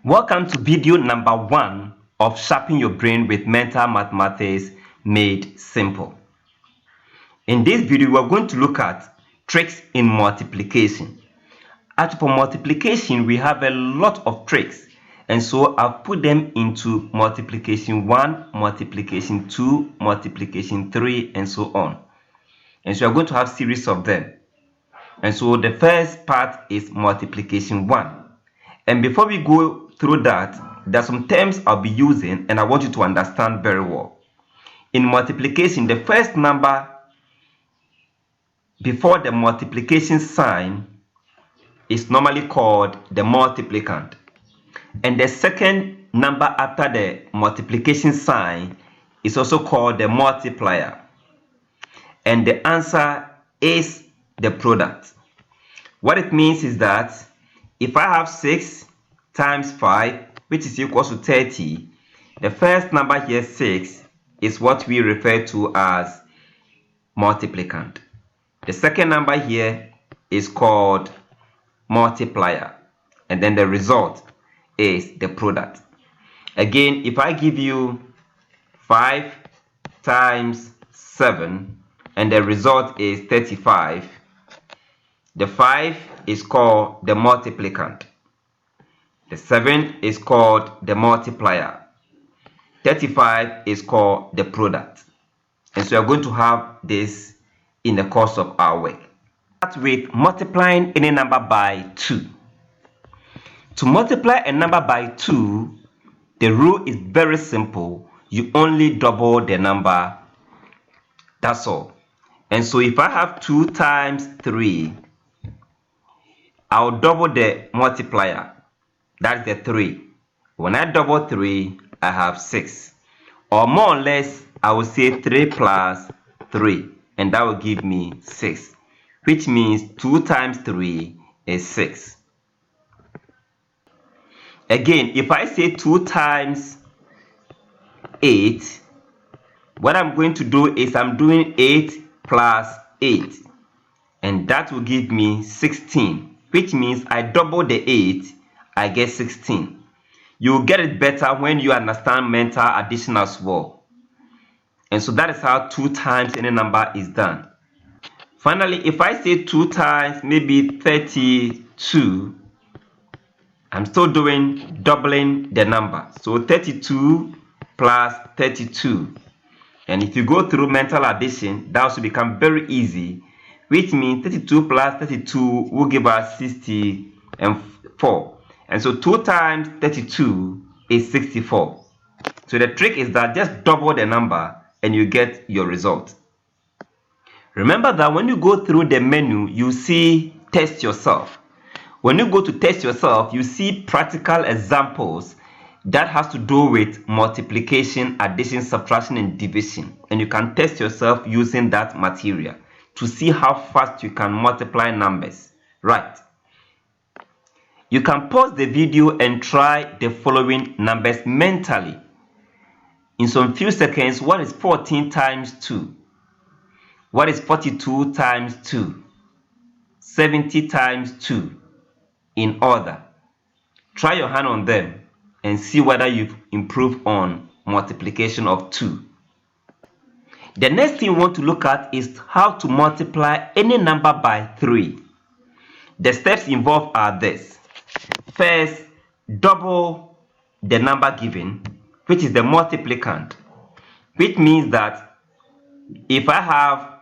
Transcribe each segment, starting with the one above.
Welcome to video number 1 of Sharpen Your Brain with Mental Mathematics Made Simple. In this video, we're going to look at tricks in multiplication. As for multiplication, we have a lot of tricks, and so I've put them into multiplication 1, multiplication 2, multiplication 3, and so on. And so we're going to have series of them. And so the first part is multiplication 1. And before we go through that, there are some terms I'll be using and I want you to understand very well. In multiplication, the first number before the multiplication sign is normally called the multiplicand. And the second number after the multiplication sign is also called the multiplier. And the answer is the product. What it means is that if I have 6 times 5, which is equal to 30, the first number here, 6, is what we refer to as multiplicand. The second number here is called multiplier. And then the result is the product. Again, if I give you 5 times 7, and the result is 35, the 5 is called the multiplicand. The 7 is called the multiplier. 35 is called the product. And so we're going to have this in the course of our work. Start with multiplying any number by 2. To multiply a number by 2, the rule is very simple. You only double the number. That's all. And so if I have 2 times 3, I'll double the multiplier. That's the 3. When I double 3, I have 6. Or more or less, I will say 3 plus 3. And that will give me 6. Which means 2 times 3 is 6. Again, if I say 2 times 8, what I'm going to do is I'm doing 8 plus 8. And that will give me 16. Which means I double the 8, I get 16. You'll get it better when you understand mental addition as well. And so that is how 2 times any number is done. Finally, if I say 2 times maybe 32, I'm still doubling the number. So 32 plus 32. And if you go through mental addition, that also becomes very easy. Which means 32 plus 32 will give us 64. And so 2 times 32 is 64. So the trick is that just double the number and you get your result. Remember that when you go through the menu, you see test yourself. When you go to test yourself, you see practical examples that has to do with multiplication, addition, subtraction, and division. And you can test yourself using that material to see how fast you can multiply numbers. Right. You can pause the video and try the following numbers mentally. In some few seconds, what is 14 times 2? What is 42 times 2? 70 times 2? In order. Try your hand on them and see whether you've improved on multiplication of 2. The next thing we want to look at is how to multiply any number by 3. The steps involved are this. First, double the number given, which is the multiplicand, which means that if I have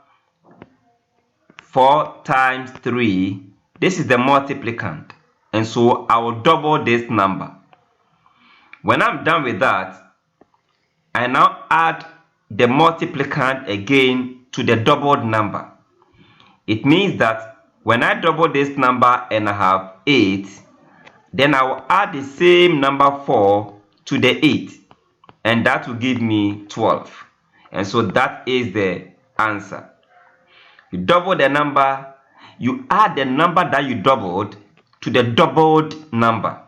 4 times 3, this is the multiplicand, and so I will double this number. When I'm done with that, I now add the multiplicand again to the doubled number. It means that when I double this number and I have 8, then I will add the same number 4 to the 8, and that will give me 12. And so that is the answer. You double the number, you add the number that you doubled to the doubled number,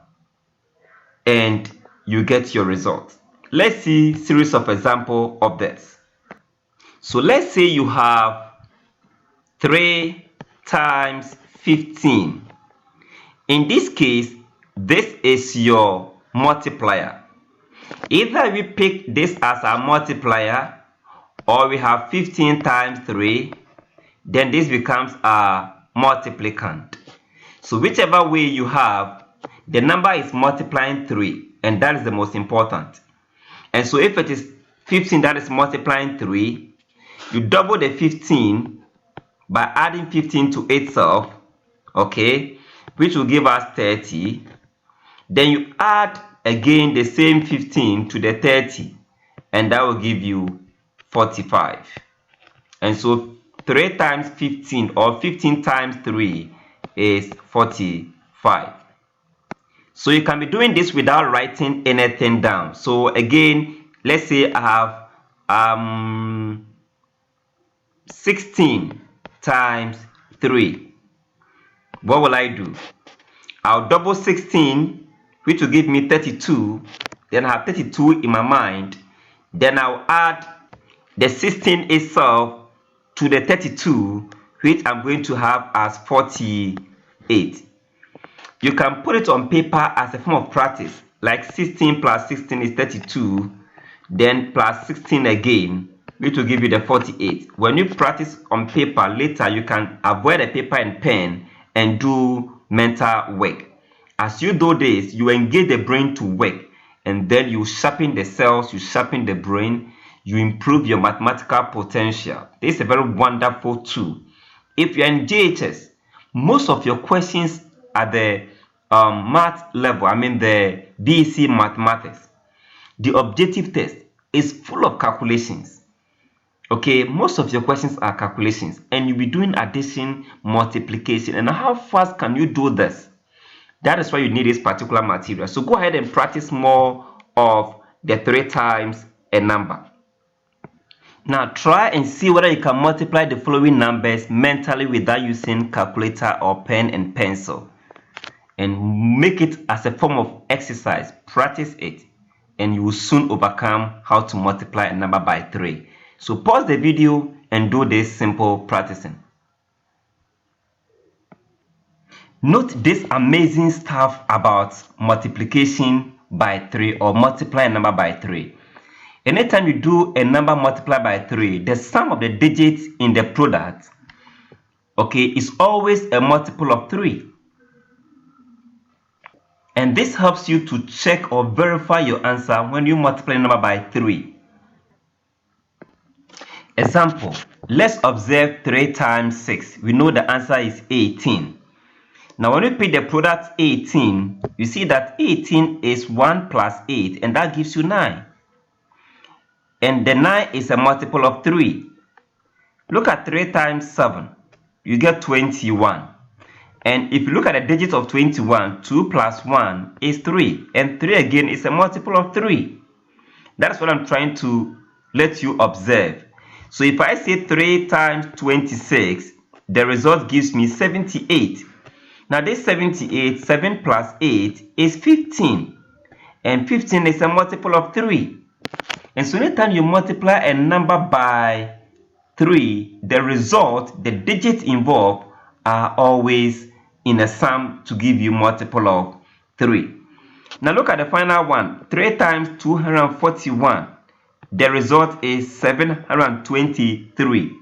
and you get your result. Let's see a series of examples of this. So let's say you have 3 times 15. In this case, this is your multiplier. Either we pick this as our multiplier, or we have 15 times 3, then this becomes our multiplicand. So whichever way you have, the number is multiplying 3, and that is the most important. And so if it is 15 that is multiplying 3, you double the 15 by adding 15 to itself, okay, which will give us 30. Then you add again the same 15 to the 30, and that will give you 45. And so 3 times 15, or 15 times 3, is 45. So you can be doing this without writing anything down. So again, let's say I have 16 times 3. What will I do? I'll double 16, which will give me 32. Then I have 32 in my mind. Then I'll add the 16 itself to the 32, which I'm going to have as 48. You can put it on paper as a form of practice, like 16 plus 16 is 32, then plus 16 again, which will give you the 48. When you practice on paper later, you can avoid a paper and pen and do mental work. As you do this, you engage the brain to work, and then you sharpen the cells, you sharpen the brain, you improve your mathematical potential. This is a very wonderful tool. If you're in JHS, most of your questions at the math level, I mean the BEC mathematics, the objective test is full of calculations. Okay, most of your questions are calculations, and you'll be doing addition, multiplication. And how fast can you do this? That is why you need this particular material. So go ahead and practice more of the 3 times a number. Now try and see whether you can multiply the following numbers mentally without using calculator or pen and pencil. And make it as a form of exercise. Practice it, and you will soon overcome how to multiply a number by 3. So pause the video and do this simple practicing. Note this amazing stuff about multiplication by 3, or multiply a number by 3. Anytime you do a number multiplied by 3, the sum of the digits in the product, okay, is always a multiple of 3. And this helps you to check or verify your answer when you multiply a number by 3. Example, let's observe 3 times 6. We know the answer is 18. Now when you pick the product 18, you see that 18 is 1 plus 8, and that gives you 9. And the 9 is a multiple of 3. Look at 3 times 7. You get 21. And if you look at the digits of 21, 2 plus 1 is 3. And 3 again is a multiple of 3. That's what I'm trying to let you observe. So if I say 3 times 26, the result gives me 78. Now this 78, 7 plus 8 is 15. And 15 is a multiple of 3. And so anytime you multiply a number by 3, the result, the digits involved, are always in a sum to give you multiple of 3. Now look at the final one. 3 times 241. The result is 723.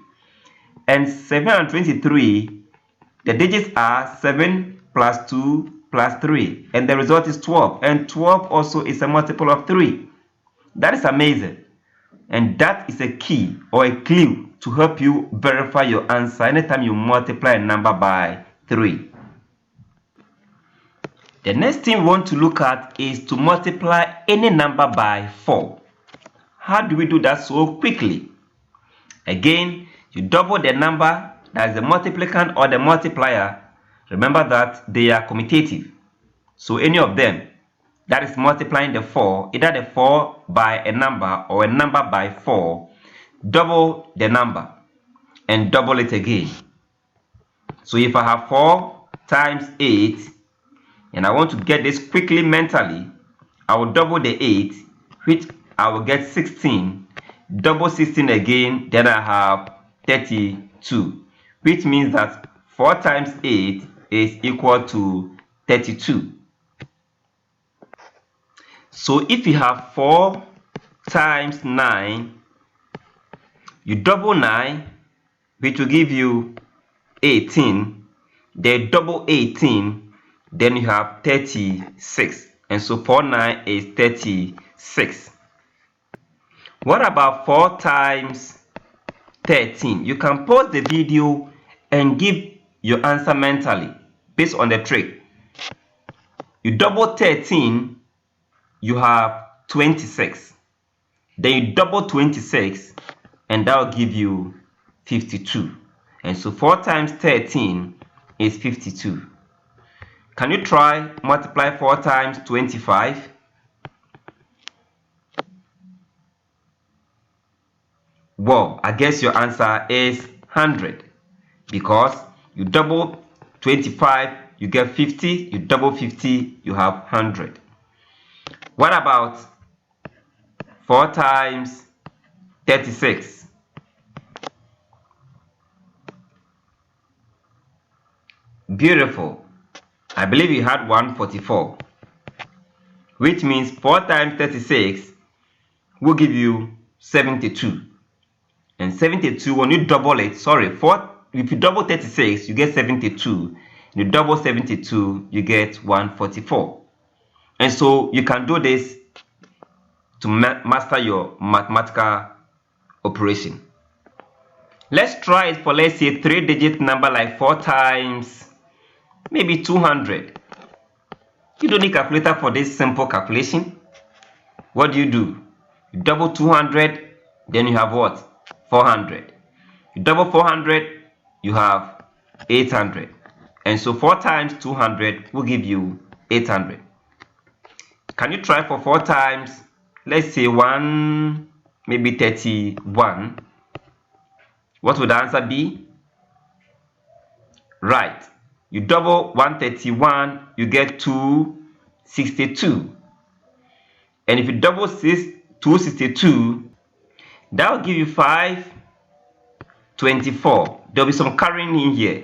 And 723, the digits are 7 plus 2 plus 3. And the result is 12. And 12 also is a multiple of 3. That is amazing. And that is a key or a clue to help you verify your answer anytime you multiply a number by 3. The next thing we want to look at is to multiply any number by 4. How do we do that so quickly? Again, you double the number, that is the multiplicand or the multiplier. Remember that they are commutative. So any of them that is multiplying the 4, either the 4 by a number or a number by 4, double the number and double it again. So if I have 4 times 8 and I want to get this quickly mentally, I will double the 8, which I will get 16. Double 16 again, then I have 32, which means that 4 times 8 is equal to 32. So if you have 4 times 9, you double 9, which will give you 18. Then double 18, then you have 36. And so 4 9 is 36. What about 4 times 13? You can pause the video and give your answer mentally based on the trick. You double 13, you have 26. Then you double 26, and that will give you 52. And so 4 times 13 is 52. Can you try multiply 4 times 25? Well, I guess your answer is 100, because you double 25, you get 50, you double 50, you have 100. What about 4 times 36? Beautiful. I believe you had 144, which means 4 times 36 will give you 72. And 72, when you double it, if you double 36, you get 72. You double 72, you get 144. And so you can do this to master your mathematical operation. Let's try it for, let's say, 3-digit number like 4 times maybe 200. You don't need calculator for this simple calculation. What do? You double 200, then you have what? 400. You double 400, you have 800. And so 4 times 200 will give you 800. Can you try for 4 times, let's say, maybe 31? What would the answer be? Right. You double 131, you get 262. And if you double 262, that will give you 524. There will be some carrying in here,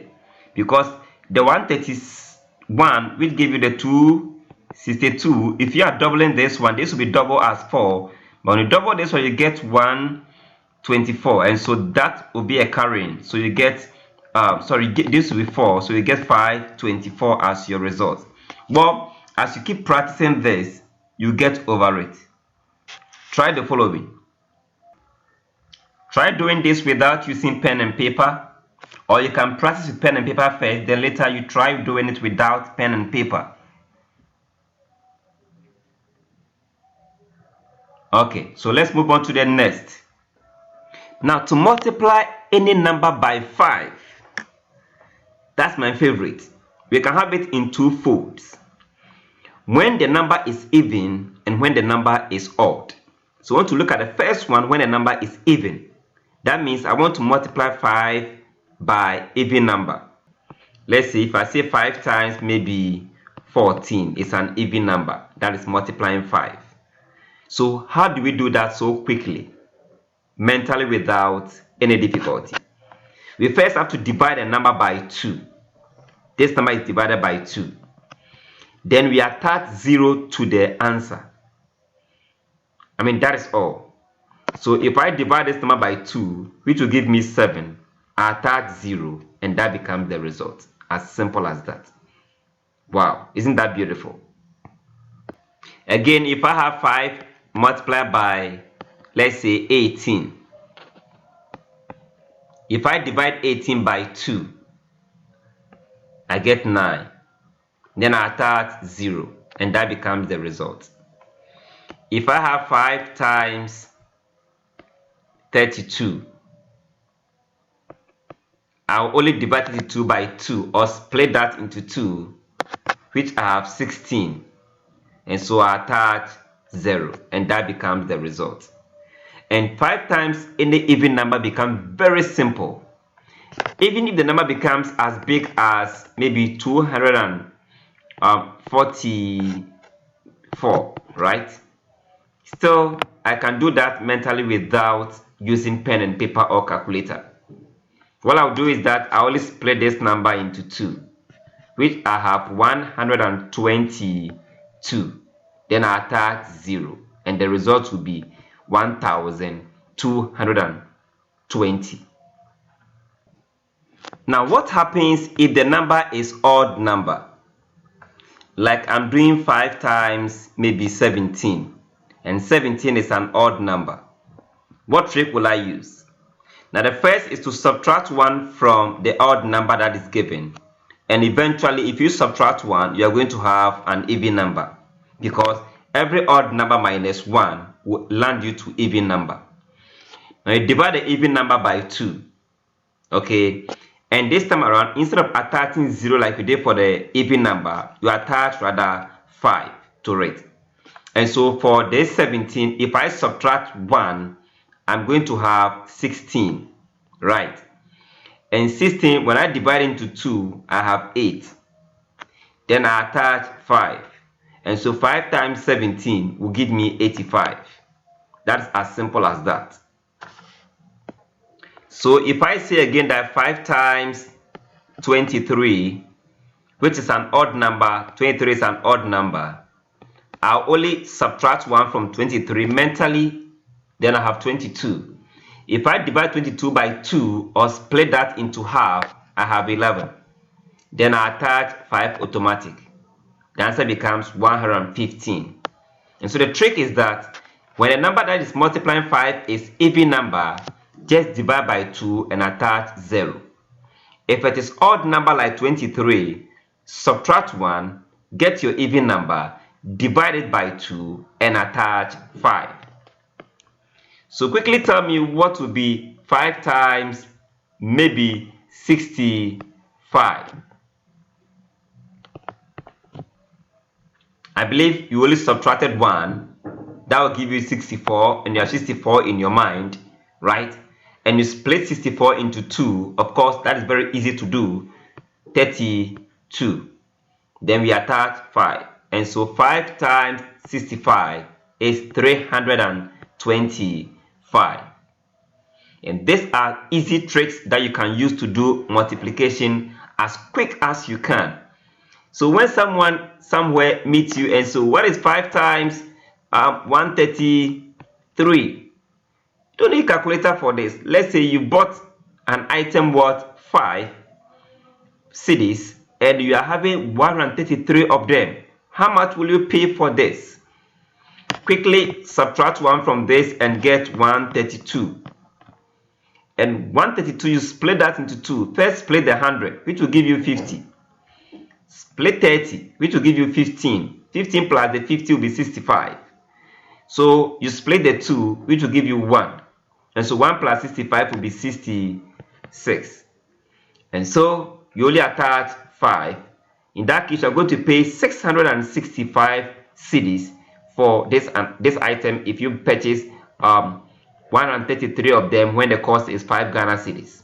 because the 131 will give you the 262. If you are doubling this one, this will be double as 4. But when you double this one, you get 124. And so that will be a carrying. So you get, this will be 4. So you get 524 as your result. But as you keep practicing this, you get over it. Try the following. Try doing this without using pen and paper, or you can practice with pen and paper first, then later you try doing it without pen and paper. Okay, so let's move on to the next. Now, to multiply any number by 5, that's my favorite. We can have it in 2 folds. When the number is even and when the number is odd. So I want to look at the first one when the number is even. That means I want to multiply 5 by even number. Let's see, if I say 5 times maybe 14, it's an even number. That is multiplying 5. So how do we do that so quickly? Mentally, without any difficulty. We first have to divide a number by 2. This number is divided by 2. Then we attach 0 to the answer. That is all. So if I divide this number by 2, which will give me 7, I attach 0, and that becomes the result. As simple as that. Wow, isn't that beautiful? Again, if I have 5 multiplied by, let's say, 18. If I divide 18 by 2, I get 9. Then I attach 0, and that becomes the result. If I have 5 times 32, I'll only divide 32 by 2, or split that into 2, which I have 16. And so I attach 0, and that becomes the result. And 5 times any even number becomes very simple. Even if the number becomes as big as maybe 244, right? Still, I can do that mentally without using pen and paper or calculator. What I'll do is that I only split this number into 2, which I have 122. then I attach 0, and the result will be 1220. Now what happens if the number is odd number? Like I'm doing 5 times maybe 17, and 17 is an odd number. What trick will I use? Now the first is to subtract 1 from the odd number that is given, and eventually if you subtract 1, you are going to have an even number, because every odd number minus 1 will land you to even number. Now you divide the even number by 2, okay, and this time around, instead of attaching 0 like we did for the even number, you attach rather 5 to it. And so for this 17, if I subtract 1, I'm going to have 16, right? And 16, when I divide into 2, I have 8. Then I attach 5. And so 5 times 17 will give me 85. That's as simple as that. So if I say again that 5 times 23, which is an odd number, 23 is an odd number, I'll only subtract 1 from 23 mentally, then I have 22. If I divide 22 by 2 or split that into half, I have 11. Then I attach 5 automatic. The answer becomes 115. And so the trick is that when a number that is multiplying 5 is even number, just divide by 2 and attach 0. If it is odd number like 23, subtract 1, get your even number, divide it by 2 and attach 5. So quickly tell me what would be 5 times maybe 65. I believe you only subtracted 1. That will give you 64, and you have 64 in your mind, right? And you split 64 into 2. Of course, that is very easy to do. 32. Then we attach 5. And so 5 times 65 is 325. And these are easy tricks that you can use to do multiplication as quick as you can. So when someone somewhere meets you and so what is 5 times 133? Don't need a calculator for this. Let's say you bought an item worth 5 cedis and you are having 133 of them. How much will you pay for this? Quickly subtract 1 from this and get 132. And 132, you split that into 2. First split the 100, which will give you 50. Split 30, which will give you 15. 15 plus the 50 will be 65. So you split the 2, which will give you 1. And so 1 plus 65 will be 66. And so you only attach 5. In that case, you're going to pay 665 cedis for this item if you purchase 133 of them when the cost is 5 Ghana cedis.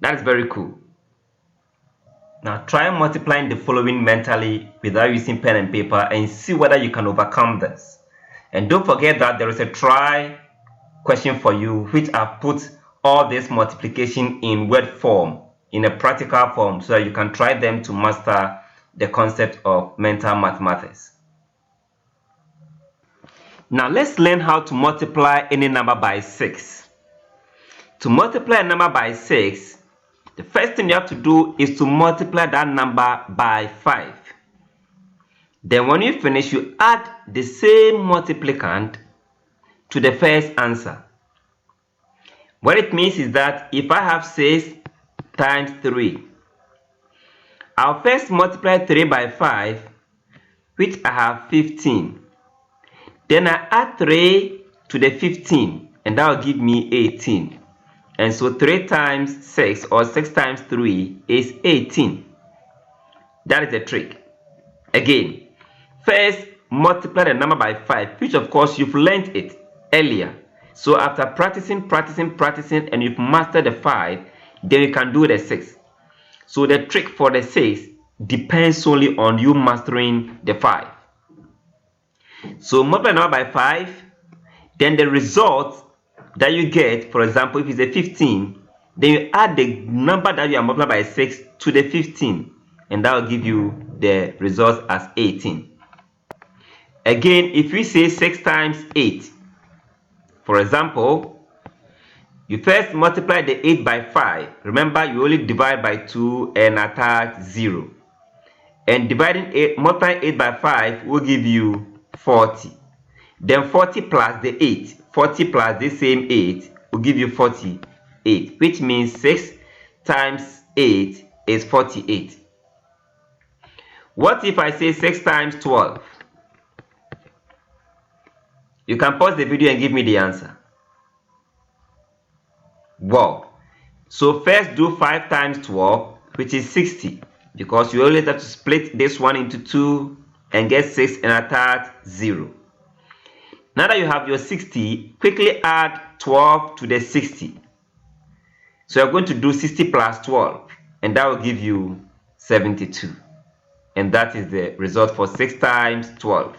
That is very cool. Now try multiplying the following mentally without using pen and paper and see whether you can overcome this. And don't forget that there is a try question for you, which I've put all this multiplication in word form, in a practical form, so that you can try them to master the concept of mental mathematics. Now let's learn how to multiply any number by 6. To multiply a number by 6, the first thing you have to do is to multiply that number by 5. Then when you finish, you add the same multiplicand to the first answer. What it means is that if I have 6 times 3, I'll first multiply 3 by 5, which I have 15. Then I add 3 to the 15, and that will give me 18. And so 3 times 6 or 6 times 3 is 18. That is the trick. Again, first multiply the number by 5, which of course you've learned it earlier. So after practicing, and you've mastered the 5, then you can do the 6. So the trick for the 6 depends solely on you mastering the 5. So multiply the number by 5, then the result that you get, for example, if it's a 15, then you add the number that you are multiplying by 6 to the 15, and that will give you the results as 18. Again, if we say 6 times 8, for example, you first multiply the 8 by 5. Remember, you only divide by 2 and attach 0. And multiplying 8 by 5 will give you 40. Then 40 plus the 8. 40 plus the same 8 will give you 48, which means 6 times 8 is 48. What if I say 6 times 12? You can pause the video and give me the answer. Wow. So first do 5 times 12, which is 60, because you always have to split this one into 2 and get 6 and attach 0. Now that you have your 60, quickly add 12 to the 60. So you're going to do 60 plus 12, and that will give you 72. And that is the result for 6 times 12.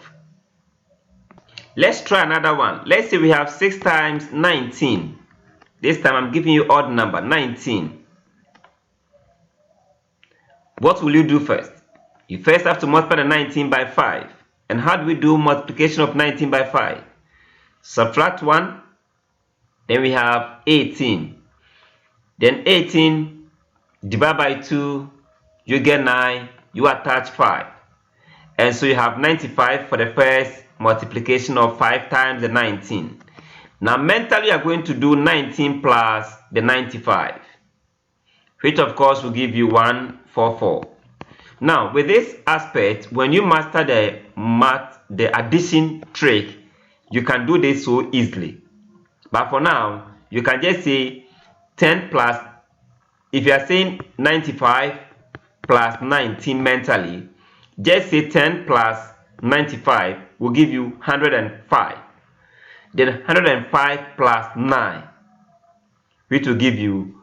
Let's try another one. Let's say we have 6 times 19. This time I'm giving you odd number, 19. What will you do first? You first have to multiply the 19 by 5. And how do we do multiplication of 19 by 5? Subtract 1. Then we have 18. Then 18 divide by 2. You get 9. You attach 5. And so you have 95 for the first multiplication of 5 times the 19. Now mentally you are going to do 19 plus the 95, which of course will give you 144. Now with this aspect, when you master the addition trick, you can do this so easily. But for now, you can just say 10 plus, if you are saying 95 plus 19 mentally, just say 10 plus 95 will give you 105. Then 105 plus 9, which will give you,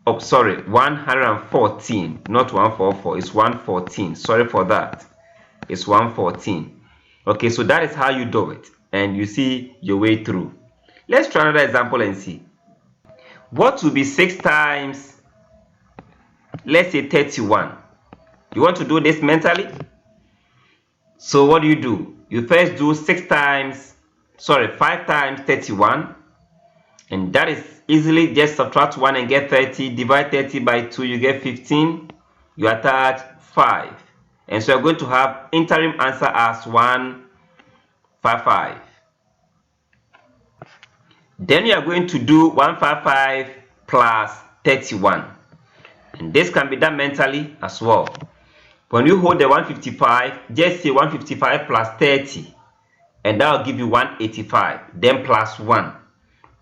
114, not 144, it's 114. Sorry for that. It's 114. Okay, so that is how you do it, and you see your way through. Let's try another example and see. What will be 6 times, let's say 31? You want to do this mentally? So what do? You first do 5 times 31, and that is easily just subtract 1 and get 30. Divide 30 by 2, you get 15. You attach 5, and so you're going to have interim answer as 155. Then you are going to do 155 plus 31, and this can be done mentally as well. When you hold the 155, just say 155 plus 30, and that will give you 185. Then plus 1,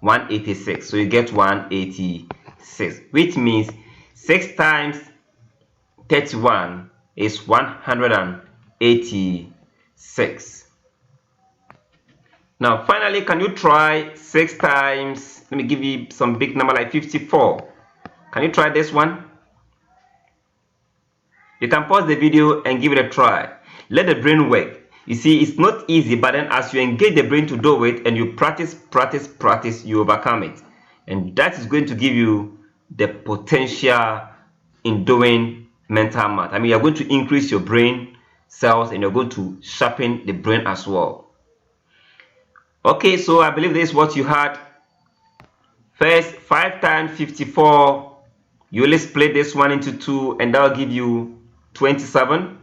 186. So you get 186, which means 6 times 31 is 186. Now finally, can you try 6 times, let me give you some big number like 54. Can you try this one? You can pause the video and give it a try. Let the brain work. You see, it's not easy, but then as you engage the brain to do it and you practice, you overcome it. And that is going to give you the potential in doing mental math. I mean, you're going to increase your brain cells and you're going to sharpen the brain as well. Okay, so I believe this is what you had. First, 5 times 54, you only split this one into 2, and that will give you 27.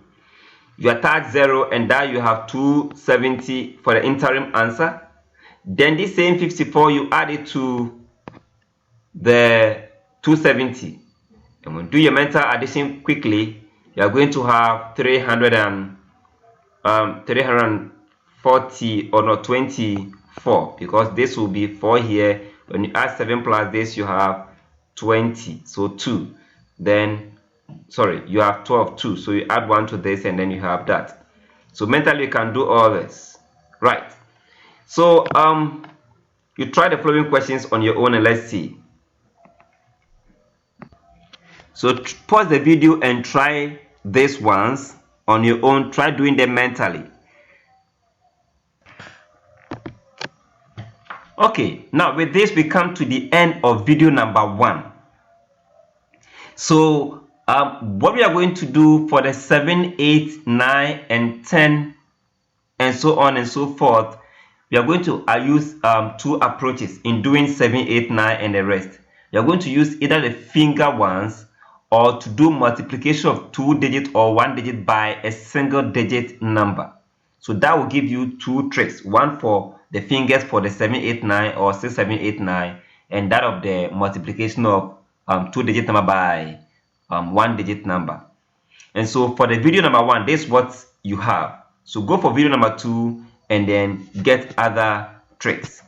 You attach 0, and that you have 270 for the interim answer. Then this same 54, you add it to the 270. And when you do your mental addition quickly, you are going to have 340 or not 24, because this will be 4 here. When you add 7 plus this, you have 20, so 2. Then you have 12, 2, so you add 1 to this, and then you have that. So mentally you can do all this, right? So you try the following questions on your own, and let's see. So pause the video and try these ones on your own. Try doing them mentally. Okay, now with this we come to the end of video number 1. So what we are going to do for the 7, 8, 9, and 10 and so on and so forth, we are going to use two approaches in doing 7, 8, 9 and the rest. We are going to use either the finger ones or to do multiplication of 2 digits or 1 digit by a single digit number. So that will give you two tricks, one for the fingers for the 7, 8, 9 or 6, 7, 8, 9, and that of the multiplication of 2 digit number by 1 digit number. And so for the video number 1, this is what you have. So go for video number 2 and then get other tricks.